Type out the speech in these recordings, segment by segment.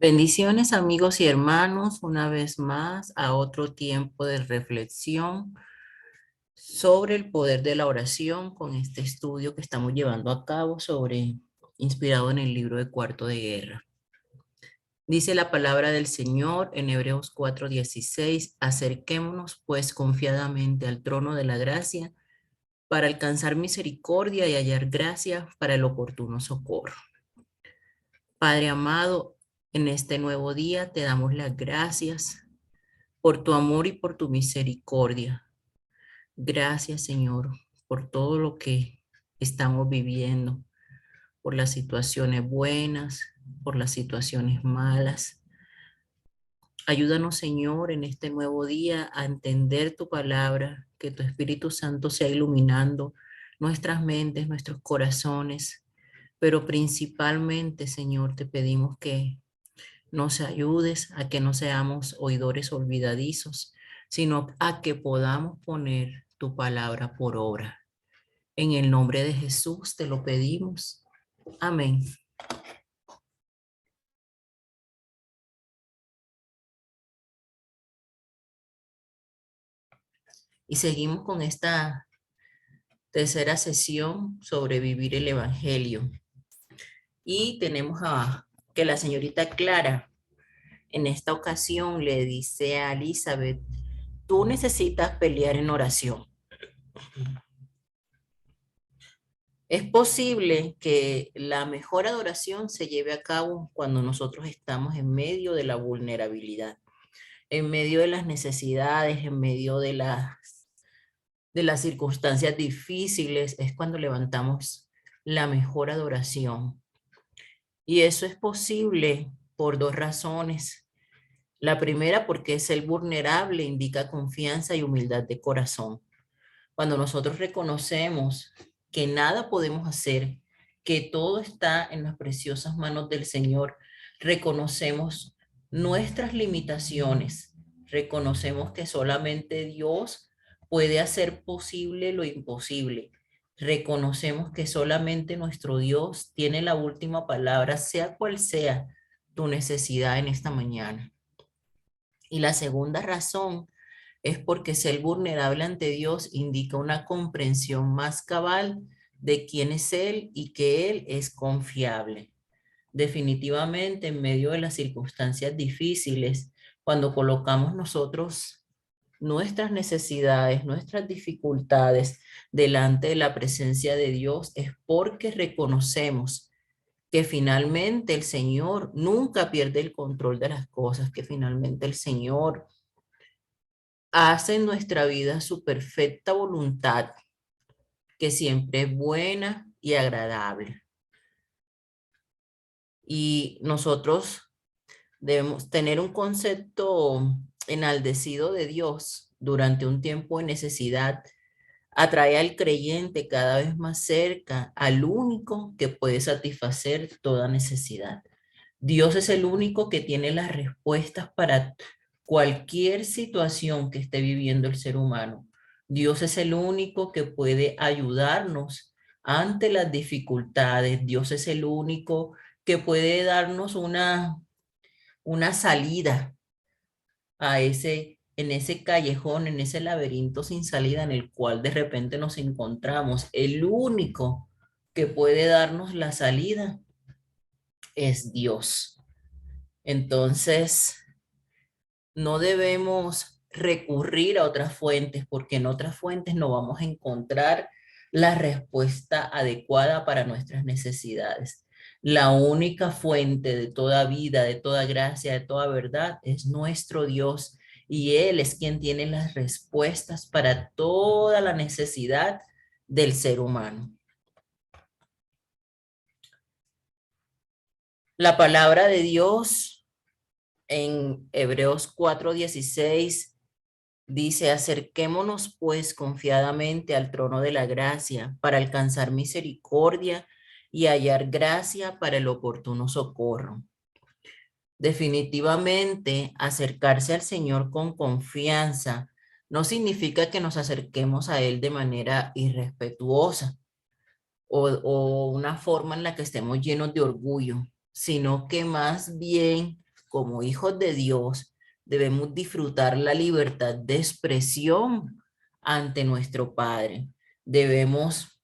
Bendiciones amigos y hermanos, una vez más a otro tiempo de reflexión sobre el poder de la oración con este estudio que estamos llevando a cabo inspirado en el libro de Cuarto de Guerra. Dice la palabra del Señor en Hebreos 4:16, acerquémonos pues confiadamente al trono de la gracia para alcanzar misericordia y hallar gracia para el oportuno socorro. Padre amado, en este nuevo día te damos las gracias por tu amor y por tu misericordia. Gracias, Señor, por todo lo que estamos viviendo, por las situaciones buenas, por las situaciones malas. Ayúdanos, Señor, en este nuevo día a entender tu palabra, que tu Espíritu Santo sea iluminando nuestras mentes, nuestros corazones, pero principalmente, Señor, te pedimos que nos ayudes a que no seamos oidores olvidadizos, sino a que podamos poner tu palabra por obra. En el nombre de Jesús te lo pedimos. Amén. Y seguimos con esta tercera sesión sobre vivir el Evangelio. Y tenemos a que la señorita Clara en esta ocasión le dice a Elizabeth, tú necesitas pelear en oración. Es posible que la mejor adoración se lleve a cabo cuando nosotros estamos en medio de la vulnerabilidad, en medio de las necesidades, en medio de las circunstancias difíciles, es cuando levantamos la mejor adoración. Y eso es posible por dos razones. La primera, porque ser vulnerable indica confianza y humildad de corazón. Cuando nosotros reconocemos que nada podemos hacer, que todo está en las preciosas manos del Señor, reconocemos nuestras limitaciones, reconocemos que solamente Dios puede hacer posible lo imposible. Reconocemos que solamente nuestro Dios tiene la última palabra, sea cual sea tu necesidad en esta mañana. Y la segunda razón es porque ser vulnerable ante Dios indica una comprensión más cabal de quién es Él y que Él es confiable. Definitivamente, en medio de las circunstancias difíciles, cuando colocamos nosotros nuestras necesidades, nuestras dificultades delante de la presencia de Dios, es porque reconocemos que finalmente el Señor nunca pierde el control de las cosas, que finalmente el Señor hace en nuestra vida su perfecta voluntad, que siempre es buena y agradable. Y nosotros debemos tener un concepto enaldecido de Dios durante un tiempo de necesidad. Atrae al creyente cada vez más cerca al único que puede satisfacer toda necesidad. Dios es el único que tiene las respuestas para cualquier situación que esté viviendo el ser humano. Dios es el único que puede ayudarnos ante las dificultades. Dios es el único que puede darnos una salida en ese callejón, en ese laberinto sin salida en el cual de repente nos encontramos. El único que puede darnos la salida es Dios. Entonces, no debemos recurrir a otras fuentes porque en otras fuentes no vamos a encontrar la respuesta adecuada para nuestras necesidades. La única fuente de toda vida, de toda gracia, de toda verdad es nuestro Dios y Él es quien tiene las respuestas para toda la necesidad del ser humano. La palabra de Dios en Hebreos 4:16 dice, acerquémonos pues confiadamente al trono de la gracia para alcanzar misericordia y hallar gracia para el oportuno socorro. Definitivamente, acercarse al Señor con confianza no significa que nos acerquemos a Él de manera irrespetuosa o una forma en la que estemos llenos de orgullo, sino que más bien como hijos de Dios, debemos disfrutar la libertad de expresión ante nuestro Padre. Debemos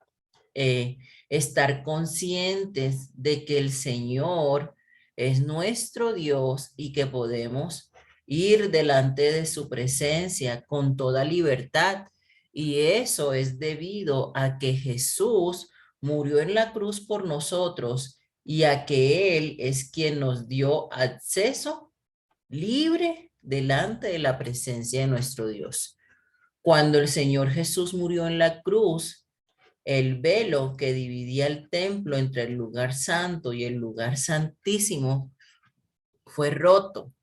eh, estar conscientes de que el Señor es nuestro Dios y que podemos ir delante de su presencia con toda libertad. Y eso es debido a que Jesús murió en la cruz por nosotros y a que Él es quien nos dio acceso libre delante de la presencia de nuestro Dios. Cuando el Señor Jesús murió en la cruz, el velo que dividía el templo entre el lugar santo y el lugar santísimo fue roto,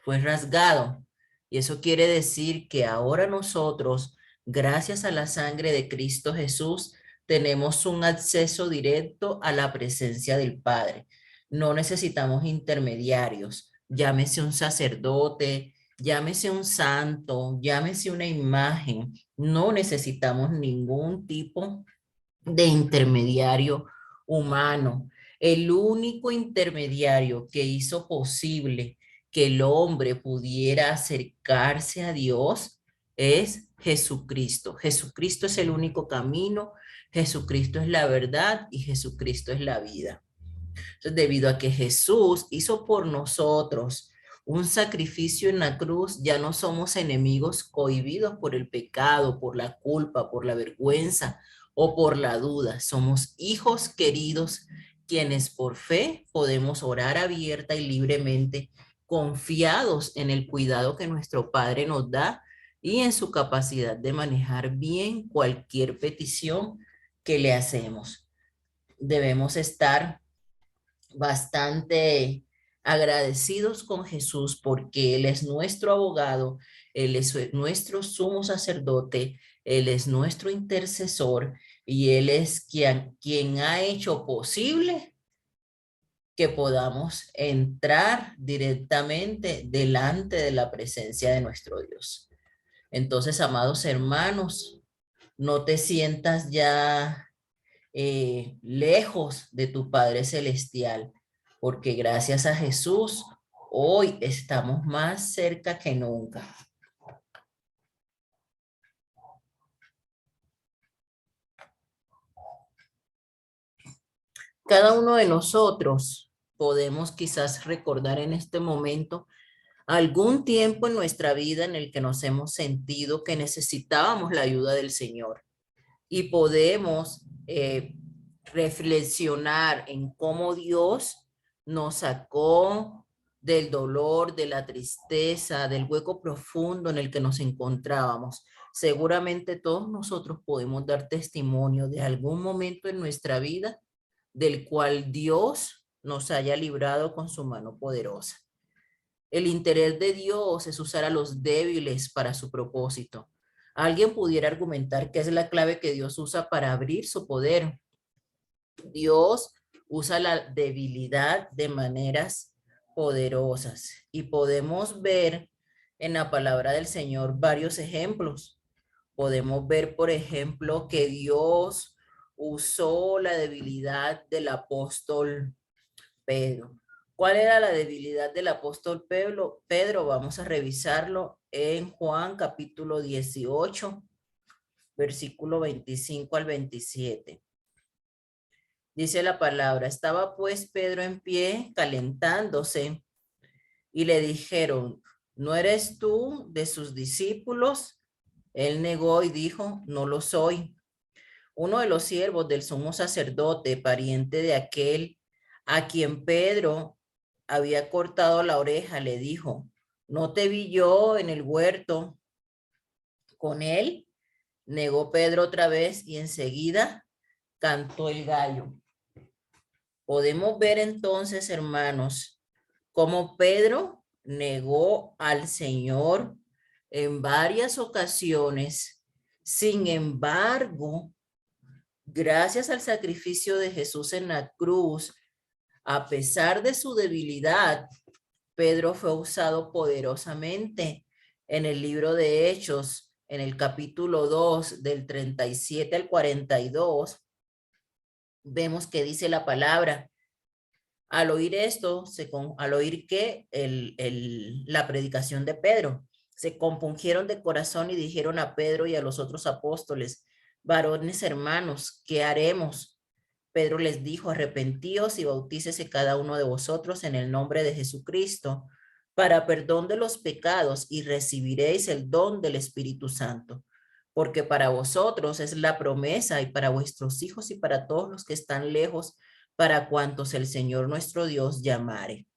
fue rasgado. Y eso quiere decir que ahora nosotros, gracias a la sangre de Cristo Jesús, tenemos un acceso directo a la presencia del Padre. No necesitamos intermediarios, llámese un sacerdote, llámese un santo, llámese una imagen. No necesitamos ningún tipo de intermediario humano. El único intermediario que hizo posible que el hombre pudiera acercarse a Dios es Jesucristo. Jesucristo es el único camino, Jesucristo es la verdad y Jesucristo es la vida. Entonces, debido a que Jesús hizo por nosotros un sacrificio en la cruz, ya no somos enemigos cohibidos por el pecado, por la culpa, por la vergüenza o por la duda. Somos hijos queridos quienes por fe podemos orar abierta y libremente, confiados en el cuidado que nuestro Padre nos da y en su capacidad de manejar bien cualquier petición que le hacemos. Debemos estar bastante agradecidos con Jesús porque Él es nuestro abogado, Él es nuestro sumo sacerdote, Él es nuestro intercesor y Él es quien ha hecho posible que podamos entrar directamente delante de la presencia de nuestro Dios. Entonces, amados hermanos, no te sientas ya lejos de tu Padre Celestial, porque gracias a Jesús hoy estamos más cerca que nunca. Cada uno de nosotros podemos quizás recordar en este momento algún tiempo en nuestra vida en el que nos hemos sentido que necesitábamos la ayuda del Señor y podemos reflexionar en cómo Dios nos sacó del dolor, de la tristeza, del hueco profundo en el que nos encontrábamos. Seguramente todos nosotros podemos dar testimonio de algún momento en nuestra vida del cual Dios nos haya librado con su mano poderosa. El interés de Dios es usar a los débiles para su propósito. Alguien pudiera argumentar que es la clave que Dios usa para abrir su poder. Dios usa la debilidad de maneras poderosas y podemos ver en la palabra del Señor varios ejemplos. Podemos ver, por ejemplo, que Dios usó la debilidad del apóstol Pedro. ¿Cuál era la debilidad del apóstol Pedro? Vamos a revisarlo en Juan capítulo 18, versículo 25 al 27. Dice la palabra, estaba pues Pedro en pie calentándose y le dijeron, ¿no eres tú de sus discípulos? Él negó y dijo, no lo soy. Uno de los siervos del sumo sacerdote, pariente de aquel a quien Pedro había cortado la oreja, le dijo, ¿no te vi yo en el huerto con él? Negó Pedro otra vez y enseguida cantó el gallo. Podemos ver entonces, hermanos, cómo Pedro negó al Señor en varias ocasiones. Sin embargo, gracias al sacrificio de Jesús en la cruz, a pesar de su debilidad, Pedro fue usado poderosamente en el libro de Hechos, en el capítulo 2, del 37 al 42. Vemos que dice la palabra, Al oír esto, al oír que la predicación de Pedro, se compungieron de corazón y dijeron a Pedro y a los otros apóstoles: varones hermanos, ¿qué haremos? Pedro les dijo: arrepentíos y bautícese cada uno de vosotros en el nombre de Jesucristo para perdón de los pecados, y recibiréis el don del Espíritu Santo, porque para vosotros es la promesa, y para vuestros hijos y para todos los que están lejos, para cuantos el Señor nuestro Dios llamare.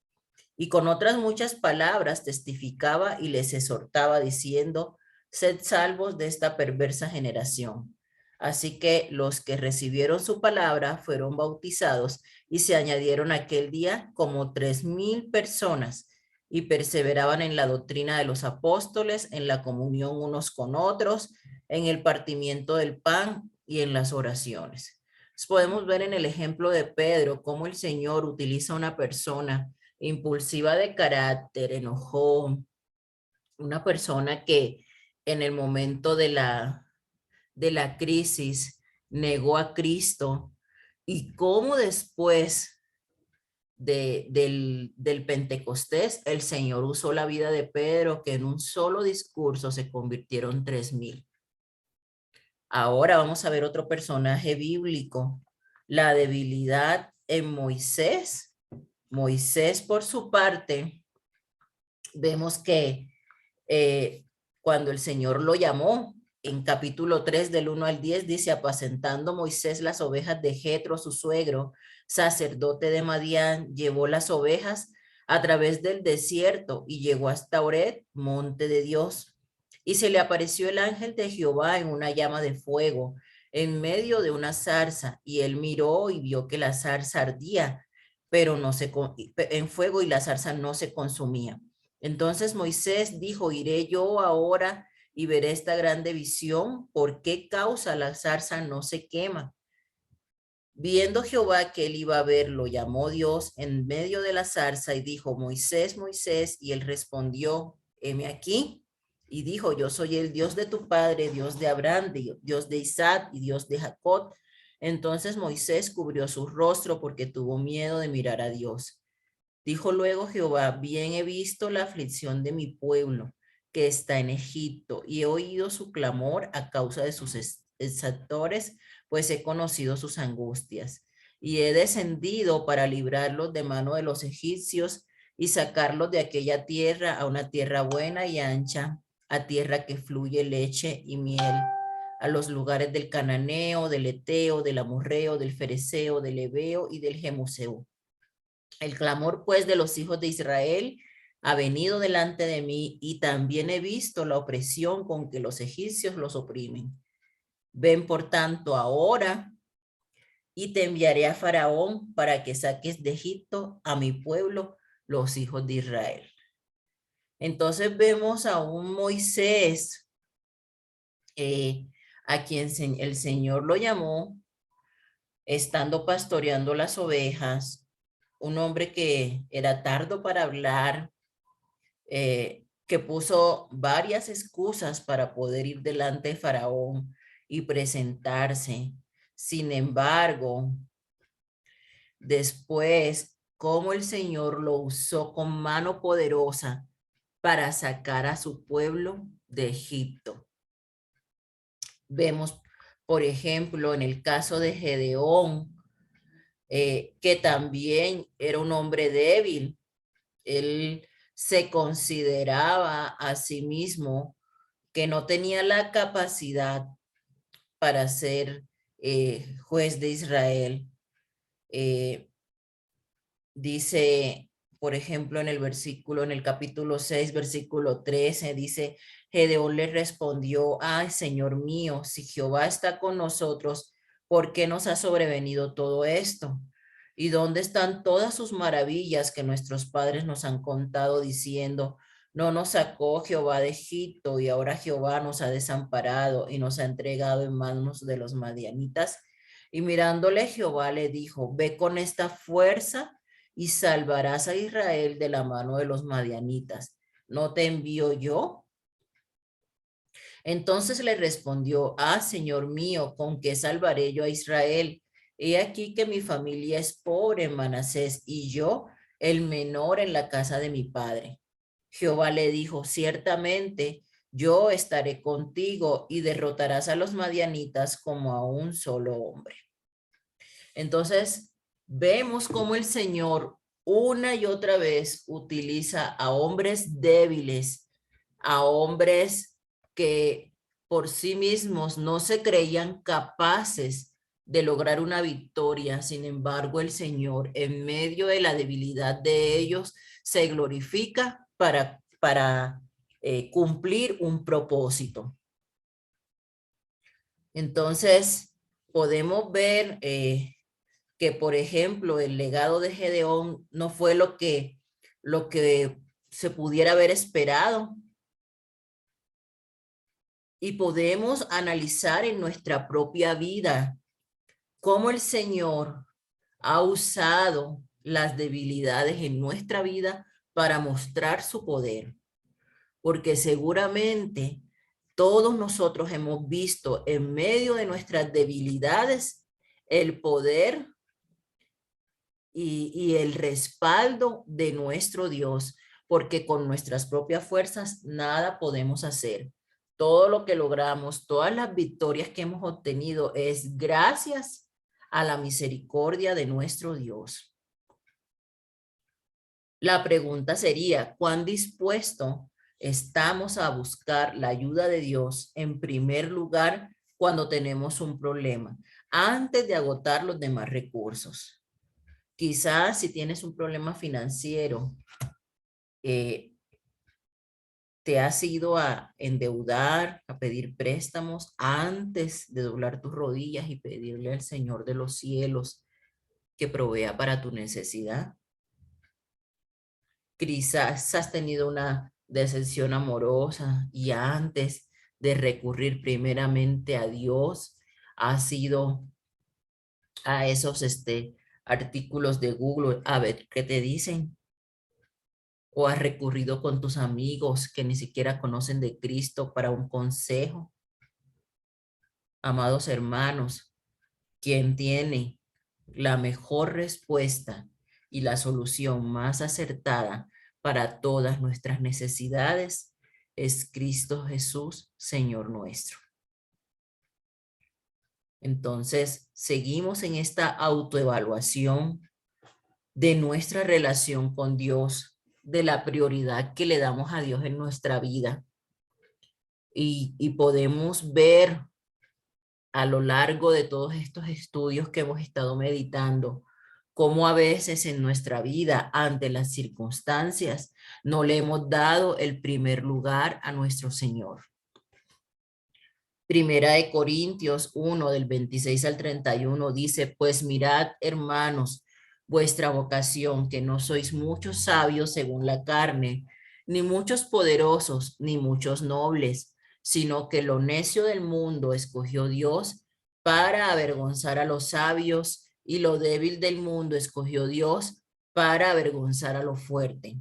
Y con otras muchas palabras testificaba y les exhortaba diciendo: sed salvos de esta perversa generación. Así que los que recibieron su palabra fueron bautizados, y se añadieron aquel día como 3,000 personas, y perseveraban en la doctrina de los apóstoles, en la comunión unos con otros, en el partimiento del pan y en las oraciones. Podemos ver en el ejemplo de Pedro cómo el Señor utiliza a una persona impulsiva de carácter, enojón, una persona que en el momento de la crisis negó a Cristo, y cómo después del Pentecostés el Señor usó la vida de Pedro, que en un solo discurso se convirtieron 3,000. Ahora vamos a ver otro personaje bíblico, la debilidad en Moisés. Moisés, por su parte, vemos que cuando el Señor lo llamó, en capítulo 3 del 1 al 10 dice: apacentando Moisés las ovejas de Jetro, su suegro, sacerdote de Madián, llevó las ovejas a través del desierto y llegó hasta Oreb, monte de Dios. Y se le apareció el ángel de Jehová en una llama de fuego, en medio de una zarza, y él miró y vio que la zarza ardía, pero no se en fuego, y la zarza no se consumía. Entonces Moisés dijo: iré yo ahora y veré esta grande visión, ¿por qué causa la zarza no se quema? Viendo Jehová que él iba a ver, lo llamó Dios en medio de la zarza y dijo: Moisés, Moisés. Y él respondió: heme aquí. Y dijo: yo soy el Dios de tu padre, Dios de Abraham, Dios de Isaac y Dios de Jacob. Entonces Moisés cubrió su rostro porque tuvo miedo de mirar a Dios. Dijo luego Jehová: bien he visto la aflicción de mi pueblo que está en Egipto, y he oído su clamor a causa de sus exactores, pues he conocido sus angustias. Y he descendido para librarlos de mano de los egipcios y sacarlos de aquella tierra a una tierra buena y ancha, a tierra que fluye leche y miel, a los lugares del cananeo, del eteo, del amorreo, del fereceo, del heveo y del jebuseo. El clamor, pues, de los hijos de Israel ha venido delante de mí, y también he visto la opresión con que los egipcios los oprimen. Ven, por tanto, ahora, y te enviaré a Faraón para que saques de Egipto a mi pueblo, los hijos de Israel. Entonces vemos a un Moisés, a quien el Señor lo llamó, estando pastoreando las ovejas, un hombre que era tardo para hablar, que puso varias excusas para poder ir delante de Faraón y presentarse. Sin embargo, después, cómo el Señor lo usó con mano poderosa para sacar a su pueblo de Egipto. Vemos, por ejemplo, en el caso de Gedeón, que también era un hombre débil. Él se consideraba a sí mismo que no tenía la capacidad para ser juez de Israel. Dice, por ejemplo, en el capítulo 6, versículo 13, dice: Gedeón le respondió: ay, Señor mío, si Jehová está con nosotros, ¿por qué nos ha sobrevenido todo esto? ¿Y dónde están todas sus maravillas que nuestros padres nos han contado, diciendo: no nos sacó Jehová de Egipto, y ahora Jehová nos ha desamparado y nos ha entregado en manos de los madianitas? Y mirándole, Jehová le dijo: ve con esta fuerza y salvarás a Israel de la mano de los madianitas. ¿No te envío yo? Entonces le respondió: ah, Señor mío, ¿con qué salvaré yo a Israel? He aquí que mi familia es pobre en Manasés y yo el menor en la casa de mi padre. Jehová le dijo, ciertamente yo estaré contigo y derrotarás a los madianitas como a un solo hombre. Entonces, vemos cómo el Señor una y otra vez utiliza a hombres débiles, a hombres que por sí mismos no se creían capaces de lograr una victoria. Sin embargo, el Señor, en medio de la debilidad de ellos, se glorifica para cumplir un propósito. Entonces, podemos ver que, por ejemplo, el legado de Gedeón no fue lo que se pudiera haber esperado. Y podemos analizar en nuestra propia vida cómo el Señor ha usado las debilidades en nuestra vida para mostrar su poder. Porque seguramente todos nosotros hemos visto en medio de nuestras debilidades el poder y el respaldo de nuestro Dios, porque con nuestras propias fuerzas nada podemos hacer. Todo lo que logramos, todas las victorias que hemos obtenido es gracias a la misericordia de nuestro Dios. La pregunta sería, ¿cuán dispuesto estamos a buscar la ayuda de Dios en primer lugar cuando tenemos un problema, antes de agotar los demás recursos? Quizás si tienes un problema financiero, te has ido a endeudar, a pedir préstamos antes de doblar tus rodillas y pedirle al Señor de los cielos que provea para tu necesidad. Quizás has tenido una decepción amorosa y antes de recurrir primeramente a Dios, has ido a esos artículos de Google a ver qué te dicen. ¿O has recurrido con tus amigos que ni siquiera conocen de Cristo para un consejo? Amados hermanos, quien tiene la mejor respuesta y la solución más acertada para todas nuestras necesidades es Cristo Jesús, Señor nuestro. Entonces, seguimos en esta autoevaluación de nuestra relación con Dios, de la prioridad que le damos a Dios en nuestra vida. Y podemos ver a lo largo de todos estos estudios que hemos estado meditando, cómo a veces en nuestra vida, ante las circunstancias, no le hemos dado el primer lugar a nuestro Señor. Primera de Corintios 1, del 26 al 31, dice, pues mirad, hermanos, vuestra vocación, que no sois muchos sabios según la carne, ni muchos poderosos, ni muchos nobles, sino que lo necio del mundo escogió Dios para avergonzar a los sabios, y lo débil del mundo escogió Dios para avergonzar a lo fuerte.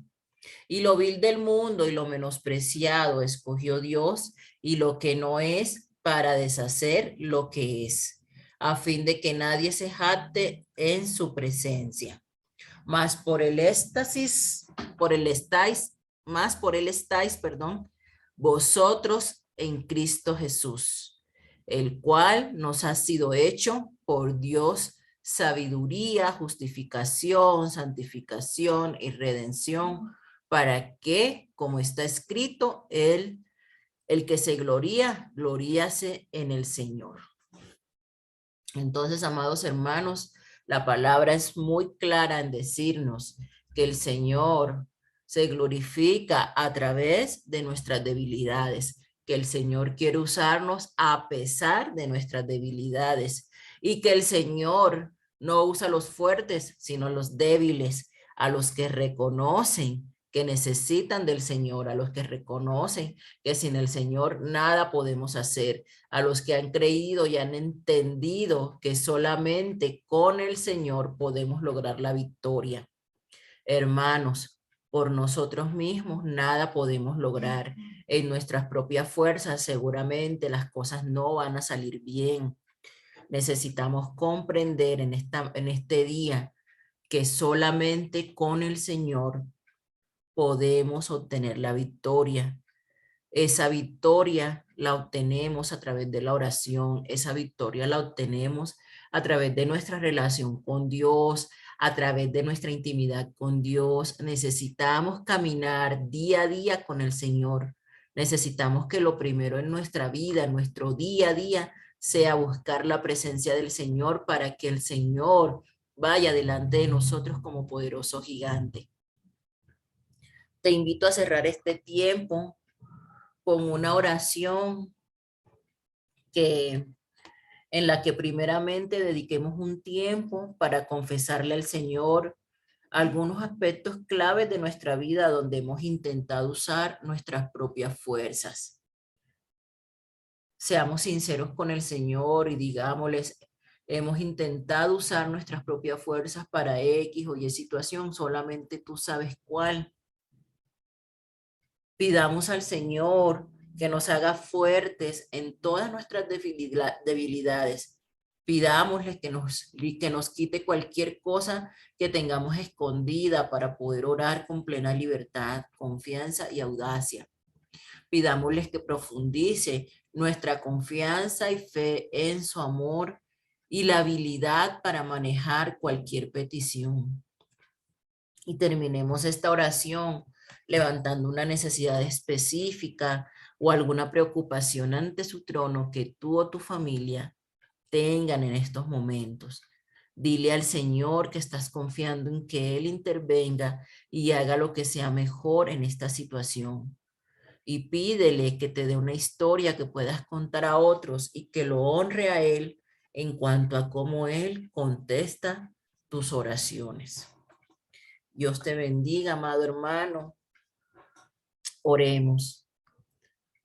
Y lo vil del mundo y lo menospreciado escogió Dios, y lo que no es, para deshacer lo que es, a fin de que nadie se jacte en su presencia. Mas por él estáis, perdón, vosotros en Cristo Jesús, el cual nos ha sido hecho por Dios sabiduría, justificación, santificación y redención, para que, como está escrito, el que se gloría, gloríase en el Señor. Entonces, amados hermanos, la palabra es muy clara en decirnos que el Señor se glorifica a través de nuestras debilidades, que el Señor quiere usarnos a pesar de nuestras debilidades y que el Señor no usa a los fuertes, sino a los débiles, a los que reconocen que necesitan del Señor, a los que reconocen que sin el Señor nada podemos hacer, a los que han creído y han entendido que solamente con el Señor podemos lograr la victoria. Hermanos, por nosotros mismos nada podemos lograr. En nuestras propias fuerzas seguramente las cosas no van a salir bien. Necesitamos comprender en este día que solamente con el Señor podemos obtener la victoria. Esa victoria la obtenemos a través de la oración, esa victoria la obtenemos a través de nuestra relación con Dios, a través de nuestra intimidad con Dios. Necesitamos caminar día a día con el Señor. Necesitamos que lo primero en nuestra vida, en nuestro día a día, sea buscar la presencia del Señor para que el Señor vaya delante de nosotros como poderoso gigante. Te invito a cerrar este tiempo con una oración que, en la que primeramente dediquemos un tiempo para confesarle al Señor algunos aspectos claves de nuestra vida donde hemos intentado usar nuestras propias fuerzas. Seamos sinceros con el Señor y digámosles, hemos intentado usar nuestras propias fuerzas para X o Y situación, solamente tú sabes cuál. Pidamos al Señor que nos haga fuertes en todas nuestras debilidades. Pidámosle que nos quite cualquier cosa que tengamos escondida para poder orar con plena libertad, confianza y audacia. Pidámosles que profundice nuestra confianza y fe en su amor y la habilidad para manejar cualquier petición. Y terminemos esta oración levantando una necesidad específica o alguna preocupación ante su trono que tú o tu familia tengan en estos momentos. Dile al Señor que estás confiando en que Él intervenga y haga lo que sea mejor en esta situación. Y pídele que te dé una historia que puedas contar a otros y que lo honre a Él en cuanto a cómo Él contesta tus oraciones. Dios te bendiga, amado hermano. Oremos.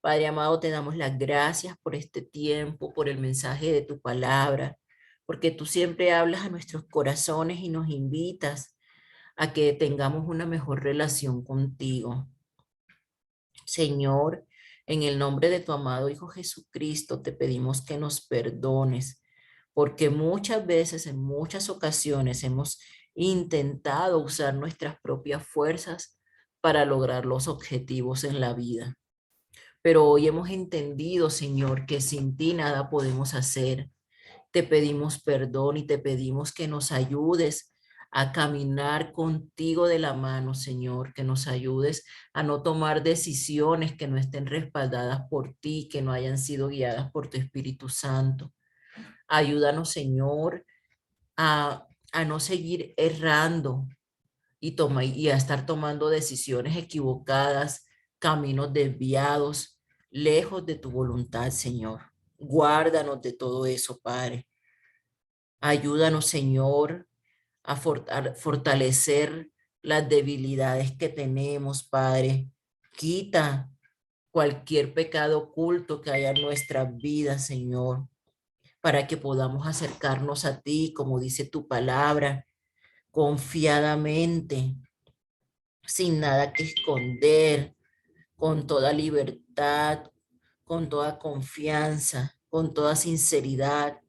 Padre amado, te damos las gracias por este tiempo, por el mensaje de tu palabra, porque tú siempre hablas a nuestros corazones y nos invitas a que tengamos una mejor relación contigo. Señor, en el nombre de tu amado Hijo Jesucristo, te pedimos que nos perdones, porque muchas veces, en muchas ocasiones, hemos intentado usar nuestras propias fuerzas para lograr los objetivos en la vida. Pero hoy hemos entendido, Señor, que sin ti nada podemos hacer. Te pedimos perdón y te pedimos que nos ayudes a caminar contigo de la mano, Señor, que nos ayudes a no tomar decisiones que no estén respaldadas por ti, que no hayan sido guiadas por tu Espíritu Santo. Ayúdanos, Señor, a no seguir errando y a estar tomando decisiones equivocadas, caminos desviados, lejos de tu voluntad, Señor. Guárdanos de todo eso, Padre. Ayúdanos, Señor, a fortalecer las debilidades que tenemos, Padre. Quita cualquier pecado oculto que haya en nuestras vidas, Señor, para que podamos acercarnos a ti, como dice tu palabra, confiadamente, sin nada que esconder, con toda libertad, con toda confianza, con toda sinceridad,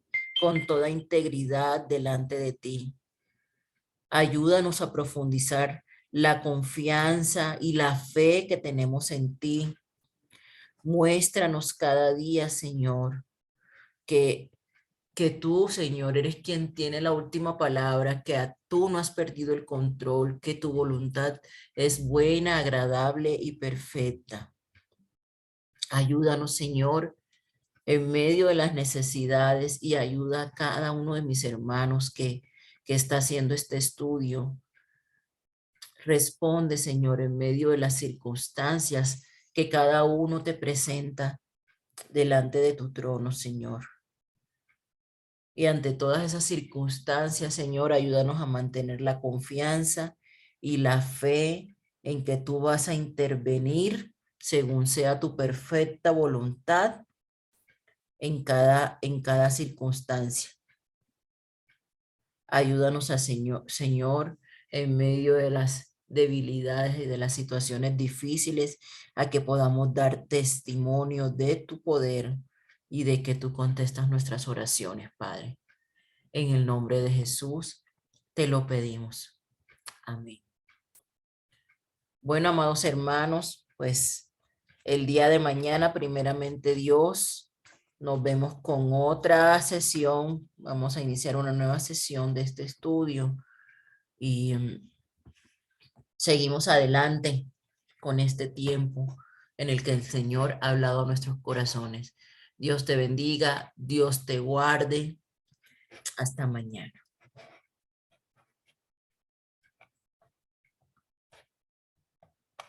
con toda integridad delante de ti. Ayúdanos a profundizar la confianza y la fe que tenemos en ti. Muéstranos cada día, Señor, que tú, Señor, eres quien tiene la última palabra, que tú no has perdido el control, que tu voluntad es buena, agradable y perfecta. Ayúdanos, Señor, en medio de las necesidades y ayuda a cada uno de mis hermanos que está haciendo este estudio. Responde, Señor, en medio de las circunstancias que cada uno te presenta delante de tu trono, Señor. Y ante todas esas circunstancias, Señor, ayúdanos a mantener la confianza y la fe en que tú vas a intervenir según sea tu perfecta voluntad en cada circunstancia. Ayúdanos a Señor, en medio de las debilidades y de las situaciones difíciles, a que podamos dar testimonio de tu poder, y de que tú contestas nuestras oraciones, Padre. En el nombre de Jesús te lo pedimos. Amén. Bueno, amados hermanos, pues el día de mañana, primeramente Dios, nos vemos con otra sesión. Vamos a iniciar una nueva sesión de este estudio y seguimos adelante con este tiempo en el que el Señor ha hablado a nuestros corazones. Dios te bendiga, Dios te guarde. Hasta mañana.